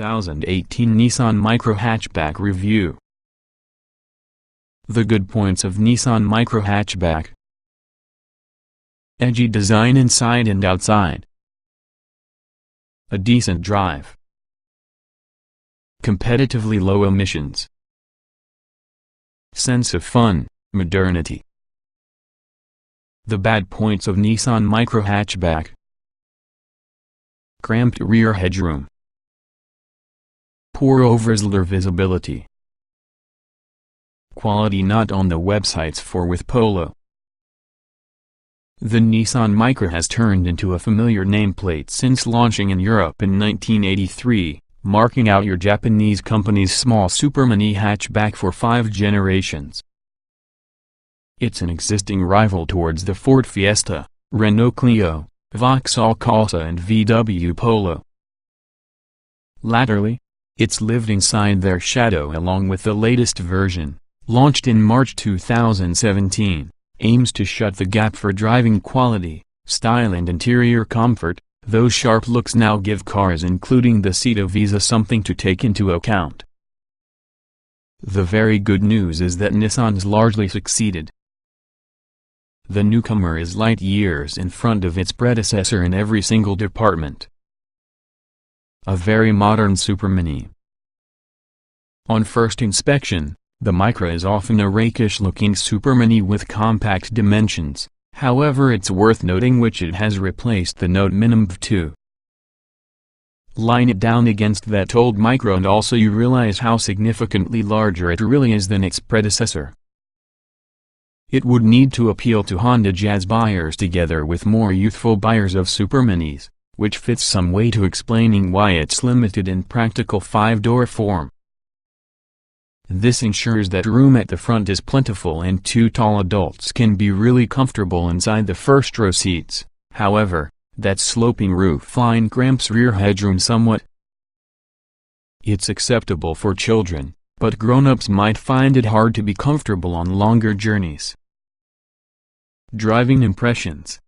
2018 Nissan Micra Hatchback Review. The good points of Nissan Micra Hatchback: edgy design inside and outside, a decent drive, competitively low emissions, sense of fun, modernity. The bad points of Nissan Micra Hatchback: cramped rear headroom, poor over-slider visibility, quality not on the websites for with Polo. The Nissan Micra has turned into a familiar nameplate since launching in Europe in 1983, marking out your Japanese company's small supermini hatchback for 5 generations. It's an existing rival towards the Ford Fiesta, Renault Clio, Vauxhall Corsa and VW Polo. Latterly, it's lived inside their shadow along with the latest version, launched in March 2017, aims to shut the gap for driving quality, style and interior comfort. Those sharp looks now give cars including the Seat of Visa something to take into account. The very good news is that Nissan's largely succeeded. The newcomer is light years in front of its predecessor in every single department. A very modern supermini. On first inspection, the Micra is often a rakish-looking supermini with compact dimensions, however it's worth noting which it has replaced the Note Minimum 2. Line it down against that old Micra and also you realize how significantly larger it really is than its predecessor. It would need to appeal to Honda Jazz buyers together with more youthful buyers of superminis, which fits some way to explaining why it's limited in practical 5-door form. This ensures that room at the front is plentiful and 2 tall adults can be really comfortable inside the first row seats. However, that sloping roof line cramps rear headroom somewhat. It's acceptable for children, but grown-ups might find it hard to be comfortable on longer journeys. Driving impressions.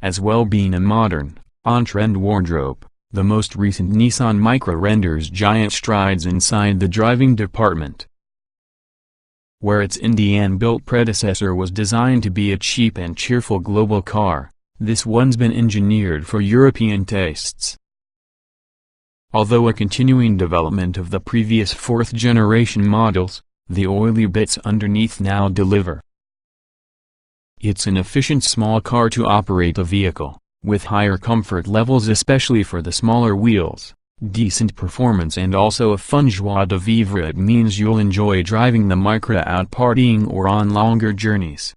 As well being a modern, on-trend wardrobe, the most recent Nissan Micra renders giant strides inside the driving department. Where its Indian-built predecessor was designed to be a cheap and cheerful global car, this one's been engineered for European tastes. Although a continuing development of the previous 4th-generation models, the oily bits underneath now deliver. It's an efficient small car to operate a vehicle, with higher comfort levels especially for the smaller wheels, decent performance and also a fun joie de vivre. It means you'll enjoy driving the Micra out partying or on longer journeys.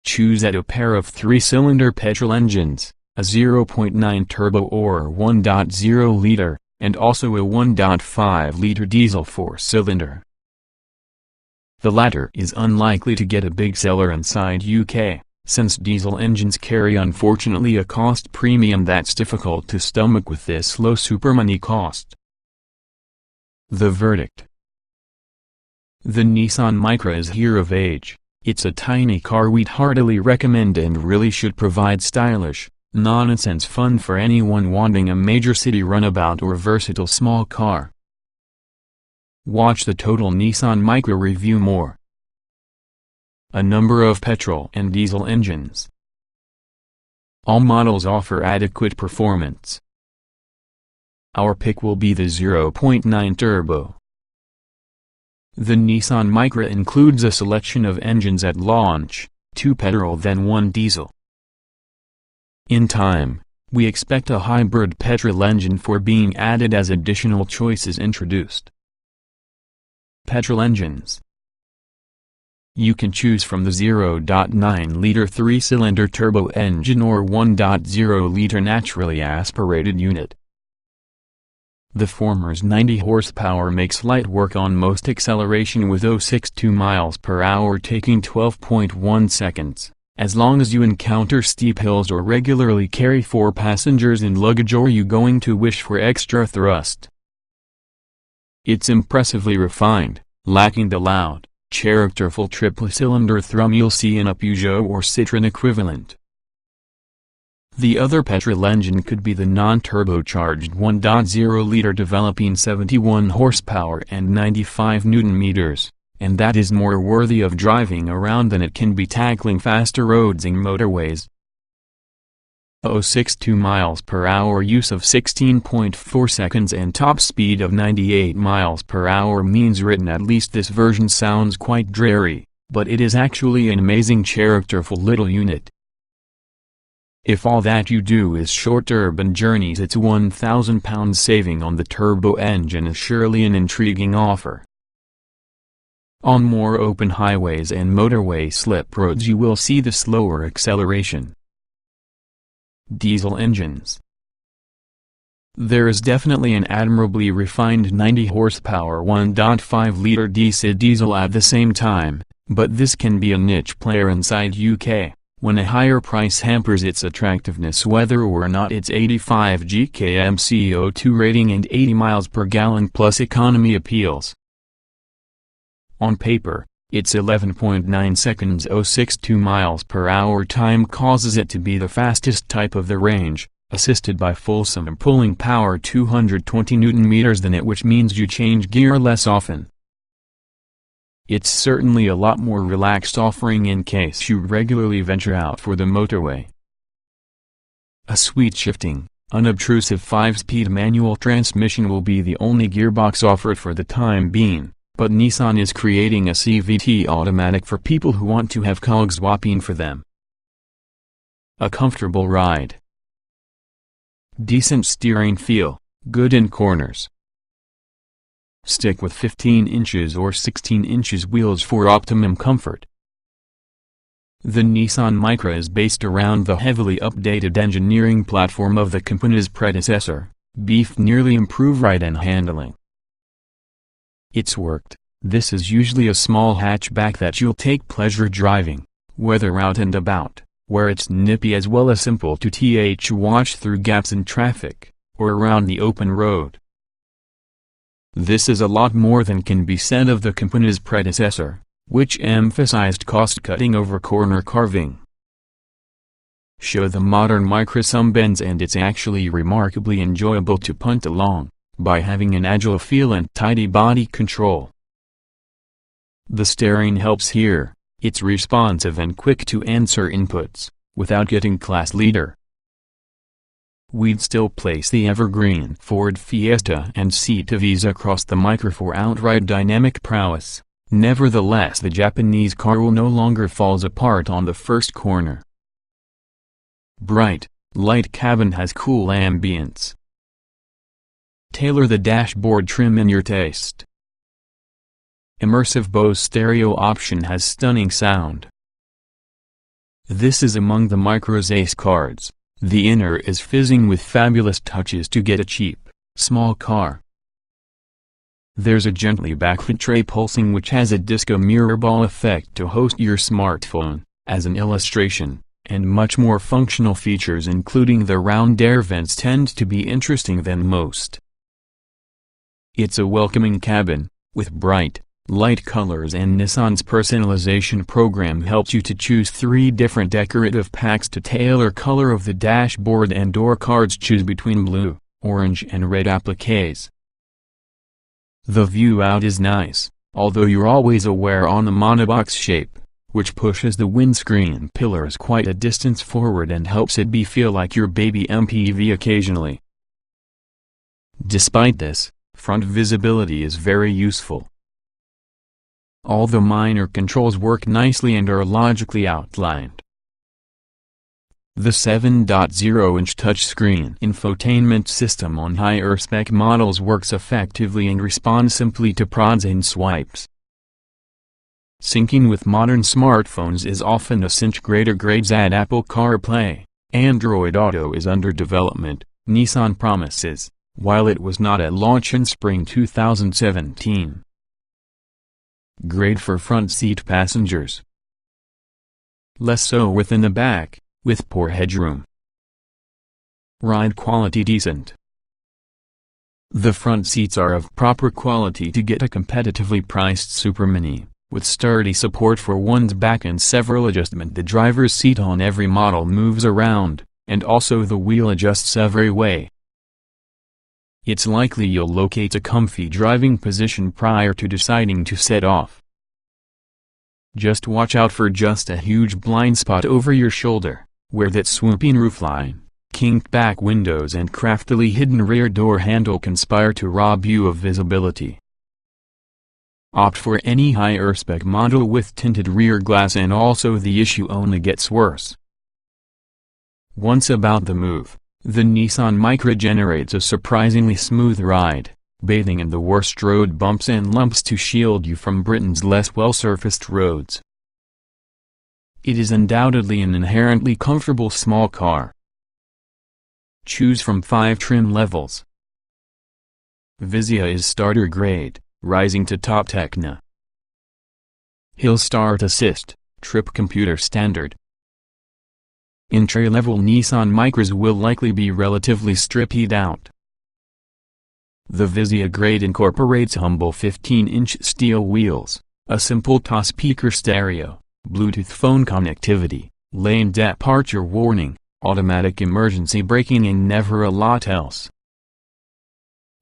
Choose at a pair of 3-cylinder petrol engines, a 0.9 turbo or 1.0 liter, and also a 1.5 liter diesel 4-cylinder. The latter is unlikely to get a big seller inside UK, since diesel engines carry unfortunately a cost premium that's difficult to stomach with this low supermini cost. The verdict. The Nissan Micra is here of age. It's a tiny car we'd heartily recommend and really should provide stylish, nonsense fun for anyone wanting a major city runabout or versatile small car. Watch the total Nissan Micra review more. A number of petrol and diesel engines. All models offer adequate performance. Our pick will be the 0.9 turbo. The Nissan Micra includes a selection of engines at launch, 2 petrol then 1 diesel. In time, we expect a hybrid petrol engine for being added as additional choices introduced. Petrol engines. You can choose from the 0.9-liter 3-cylinder turbo engine or 1.0-liter naturally aspirated unit. The former's 90 horsepower makes light work on most acceleration with 0.62 miles per hour taking 12.1 seconds, as long as you encounter steep hills or regularly carry 4 passengers and luggage or you going to wish for extra thrust. It's impressively refined, lacking the loud, characterful triple-cylinder thrum you'll see in a Peugeot or Citroën equivalent. The other petrol engine could be the non-turbocharged 1.0-liter developing 71 horsepower and 95 Nm, and that is more worthy of driving around than it can be tackling faster roads and motorways. 062 miles per hour, use of 16.4 seconds and top speed of 98 miles per hour means written at least this version sounds quite dreary, but it is actually an amazing characterful little unit. If all that you do is short urban journeys, its £1,000 saving on the turbo engine is surely an intriguing offer. On more open highways and motorway slip roads you will see the slower acceleration. Diesel engines. There is definitely an admirably refined 90 horsepower 1.5-liter DC diesel at the same time, but this can be a niche player inside UK, when a higher price hampers its attractiveness whether or not its 85 GkM CO2 rating and 80 miles per gallon plus economy appeals. On paper, its 11.9 seconds 062 miles per hour time causes it to be the fastest type of the range, assisted by fulsome pulling power 220 Nm than it, which means you change gear less often. It's certainly a lot more relaxed offering in case you regularly venture out for the motorway. A sweet shifting, unobtrusive 5-speed manual transmission will be the only gearbox offered for the time being, but Nissan is creating a CVT automatic for people who want to have cogs whopping for them. A comfortable ride. Decent steering feel, good in corners. Stick with 15 inches or 16 inches wheels for optimum comfort. The Nissan Micra is based around the heavily updated engineering platform of the company's predecessor, beefed nearly improved ride and handling. It's worked. This is usually a small hatchback that you'll take pleasure driving, whether out and about, where it's nippy as well as simple to watch through gaps in traffic, or around the open road. This is a lot more than can be said of the company's predecessor, which emphasized cost-cutting over corner carving. Show the modern Micra some bends and it's actually remarkably enjoyable to punt along, by having an agile feel and tidy body control. The steering helps here, it's responsive and quick to answer inputs, without getting class leader. We'd still place the evergreen Ford Fiesta and Citavise across the Micra for outright dynamic prowess. Nevertheless, the Japanese car will no longer falls apart on the first corner. Bright, light cabin has cool ambience. Tailor the dashboard trim in your taste. Immersive Bose stereo option has stunning sound. This is among the Micra's ace cards. The inner is fizzing with fabulous touches to get a cheap, small car. There's a gently backlit tray pulsing which has a disco mirror ball effect to host your smartphone, as an illustration, and much more functional features including the round air vents tend to be interesting than most. It's a welcoming cabin, with bright, light colors, and Nissan's personalization program helps you to choose 3 different decorative packs to tailor color of the dashboard and door cards. Choose between blue, orange and red appliques. The view out is nice, although you're always aware on the monobox shape, which pushes the windscreen pillars quite a distance forward and helps it feel like your baby MPV occasionally. Despite this, front visibility is very useful. All the minor controls work nicely and are logically outlined. The 7.0-inch touchscreen infotainment system on higher-spec models works effectively and responds simply to prods and swipes. Syncing with modern smartphones is often a cinch. Greater grades add Apple CarPlay. Android Auto is under development, Nissan promises, while it was not at launch in spring 2017. Great for front seat passengers. Less so within the back, with poor headroom. Ride quality decent. The front seats are of proper quality to get a competitively priced supermini, with sturdy support for one's back and several adjustments. The driver's seat on every model moves around, and also the wheel adjusts every way. It's likely you'll locate a comfy driving position prior to deciding to set off. Just watch out for just a huge blind spot over your shoulder, where that swooping roofline, kinked back windows and craftily hidden rear door handle conspire to rob you of visibility. Opt for any higher spec model with tinted rear glass, and also the issue only gets worse. Once about the move, the Nissan Micra generates a surprisingly smooth ride, bathing in the worst road bumps and lumps to shield you from Britain's less well-surfaced roads. It is undoubtedly an inherently comfortable small car. Choose from 5 trim levels. Vizia is starter grade, rising to top Techna. Hill Start Assist, trip computer standard. Entry-level Nissan Micras will likely be relatively stripped out. The Vizia grade incorporates humble 15-inch steel wheels, a simple two-speaker stereo, Bluetooth phone connectivity, lane departure warning, automatic emergency braking, and never a lot else.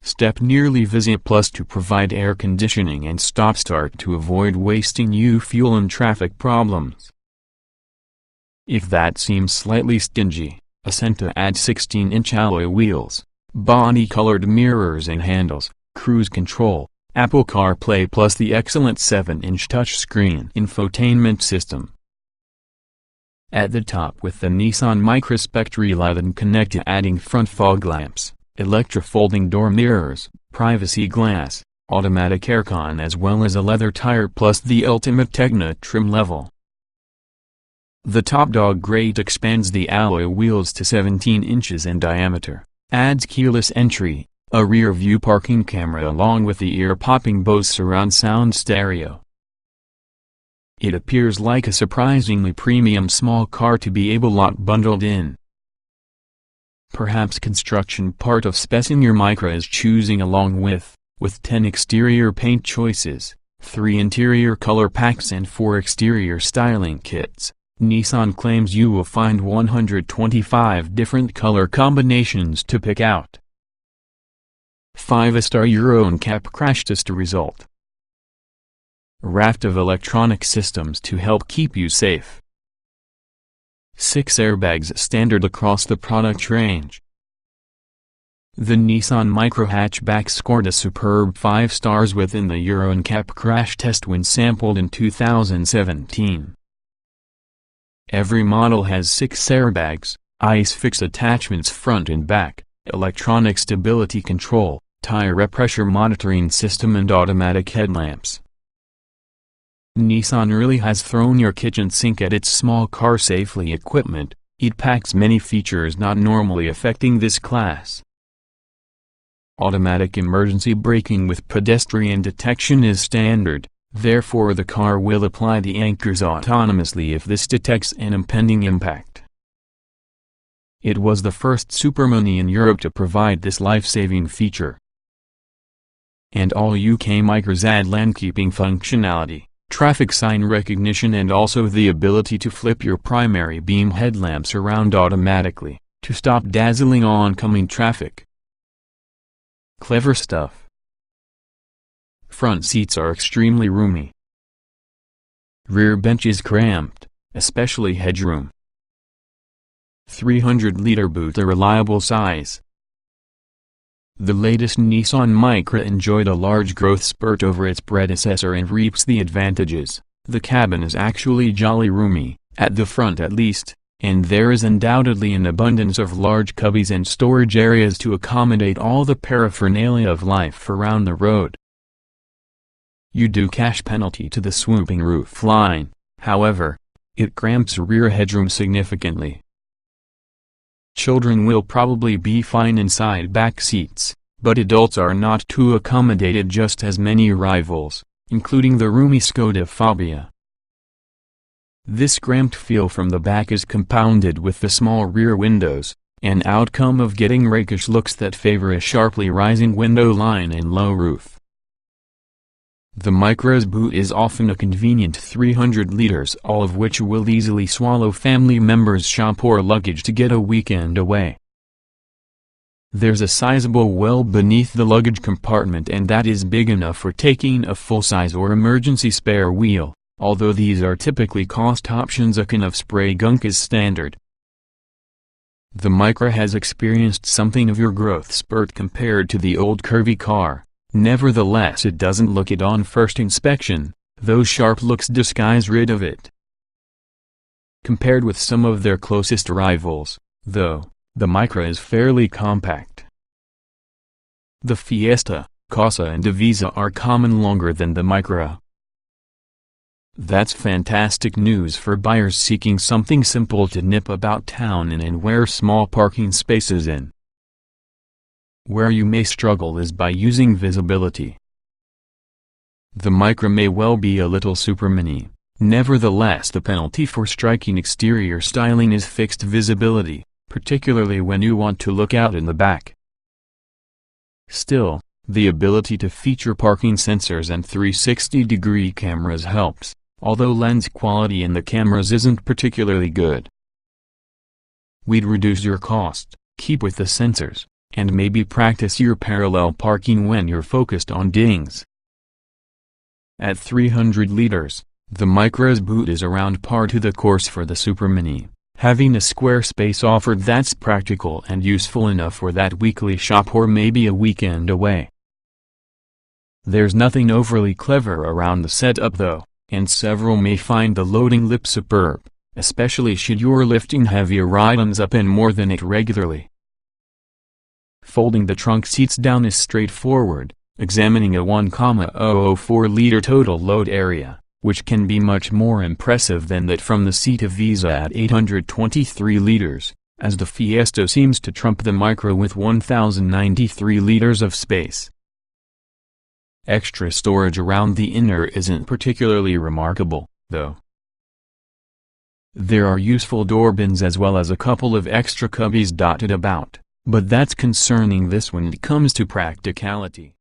Step nearly Vizia Plus to provide air conditioning and stop-start to avoid wasting you fuel and traffic problems. If that seems slightly stingy, ascend to add 16-inch alloy wheels, body-colored mirrors and handles, cruise control, Apple CarPlay, plus the excellent 7-inch touchscreen infotainment system. At the top with the Nissan Micra Spectralight and Connect, adding front fog lamps, electro-folding door mirrors, privacy glass, automatic aircon, as well as a leather tire plus the ultimate Techna trim level. The top dog grade expands the alloy wheels to 17 inches in diameter, adds keyless entry, a rear-view parking camera along with the ear-popping Bose surround sound stereo. It appears like a surprisingly premium small car to be able lot bundled in. Perhaps construction part of spec'ing your Micra is choosing along with 10 exterior paint choices, 3 interior color packs and 4 exterior styling kits. Nissan claims you will find 125 different color combinations to pick out. 5-star Euro NCAP crash test result. Raft of electronic systems to help keep you safe. 6 airbags standard across the product range. The Nissan Micra hatchback scored a superb 5 stars within the Euro NCAP crash test when sampled in 2017. Every model has 6 airbags, ISOFIX attachments front and back, electronic stability control, tire pressure monitoring system, and automatic headlamps. Nissan really has thrown your kitchen sink at its small car safely equipment. It packs many features not normally affecting this class. Automatic emergency braking with pedestrian detection is standard. Therefore the car will apply the anchors autonomously if this detects an impending impact. It was the first supermini in Europe to provide this life-saving feature. And all UK Micras add lane-keeping functionality, traffic sign recognition, and also the ability to flip your primary beam headlamps around automatically, to stop dazzling oncoming traffic. Clever stuff. Front seats are extremely roomy. Rear bench is cramped, especially headroom. 300-liter boot, a reliable size. The latest Nissan Micra enjoyed a large growth spurt over its predecessor and reaps the advantages. The cabin is actually jolly roomy, at the front at least, and there is undoubtedly an abundance of large cubbies and storage areas to accommodate all the paraphernalia of life around the road. You do cash penalty to the swooping roof line, however, it cramps rear headroom significantly. Children will probably be fine inside back seats, but adults are not too accommodated, just as many rivals, including the roomy Skoda Fabia. This cramped feel from the back is compounded with the small rear windows, an outcome of getting rakish looks that favor a sharply rising window line and low roof. The Micra's boot is often a convenient 300 liters, all of which will easily swallow family members' shop or luggage to get a weekend away. There's a sizable well beneath the luggage compartment, and that is big enough for taking a full-size or emergency spare wheel, although these are typically cost options. A can of spray gunk is standard. The Micra has experienced something of your growth spurt compared to the old curvy car. Nevertheless, it doesn't look it on first inspection. Those sharp looks disguise rid of it. Compared with some of their closest rivals, though, the Micra is fairly compact. The Fiesta, Corsa and Divisa are common longer than the Micra. That's fantastic news for buyers seeking something simple to nip about town in and where small parking spaces in. Where you may struggle is by using visibility. The Micra may well be a little supermini. Nevertheless, the penalty for striking exterior styling is fixed visibility, particularly when you want to look out in the back. Still, the ability to feature parking sensors and 360-degree cameras helps, although lens quality in the cameras isn't particularly good. We'd reduce your cost, keep with the sensors, and maybe practice your parallel parking when you're focused on dings. At 300 liters, the Micra's boot is around par to the course for the supermini, having a square space offered that's practical and useful enough for that weekly shop or maybe a weekend away. There's nothing overly clever around the setup though, and several may find the loading lip superb, especially should you're lifting heavier items up and more than it regularly. Folding the trunk seats down is straightforward, examining a 1,004-liter total load area, which can be much more impressive than that from the seat of Visa at 823 liters, as the Fiesta seems to trump the Micra with 1,093 liters of space. Extra storage around the inner isn't particularly remarkable, though. There are useful door bins as well as a couple of extra cubbies dotted about, but that's concerning this when it comes to practicality.